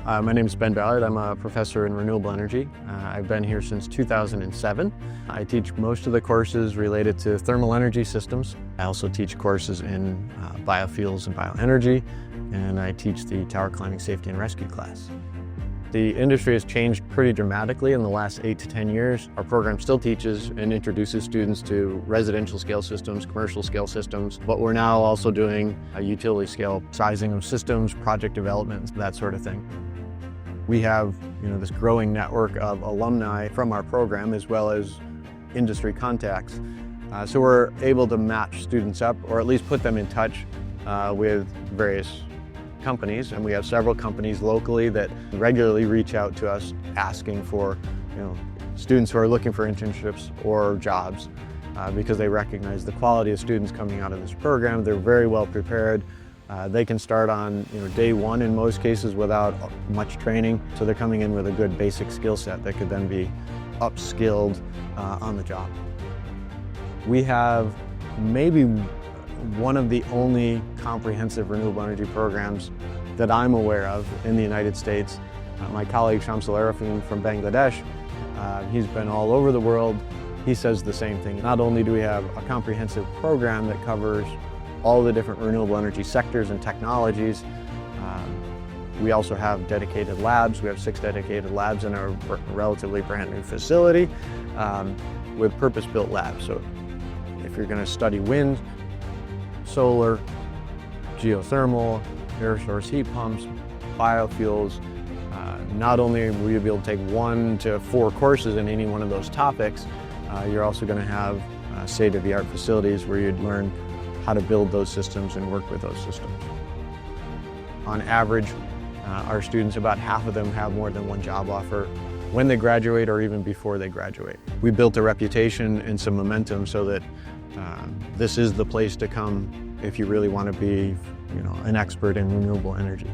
My name is Ben Ballard. I'm a professor in renewable energy. I've been here since 2007. I teach most of the courses related to thermal energy systems. I also teach courses in biofuels and bioenergy, and I teach the tower climbing safety and rescue class. The industry has changed pretty dramatically in the last 8 to 10 years. Our program still teaches and introduces students to residential scale systems, commercial scale systems, but we're now also doing a utility scale sizing of systems, project development, that sort of thing. We have this growing network of alumni from our program as well as industry contacts. So we're able to match students up, or at least put them in touch with various companies, and we have several companies locally that regularly reach out to us asking for students who are looking for internships or jobs because they recognize the quality of students coming out of this program. They're very well prepared. They can start on day one in most cases without much training, so they're coming in with a good basic skill set that could then be upskilled on the job. We have maybe one of the only comprehensive renewable energy programs that I'm aware of in the United States. My colleague Shamsul Arifin from Bangladesh, he's been all over the world. He says the same thing. Not only do we have a comprehensive program that covers all the different renewable energy sectors and technologies, we also have dedicated labs. We have 6 dedicated labs in our relatively brand new facility with purpose-built labs. So if you're going to study wind, solar, geothermal, air source heat pumps, biofuels. Not only will you be able to take 1 to 4 courses in any one of those topics, you're also going to have state-of-the-art facilities where you'd learn how to build those systems and work with those systems. On average, our students, about half of them have more than 1 job offer when they graduate or even before they graduate. We built a reputation and some momentum so that this is the place to come if you really want to be an expert in renewable energy.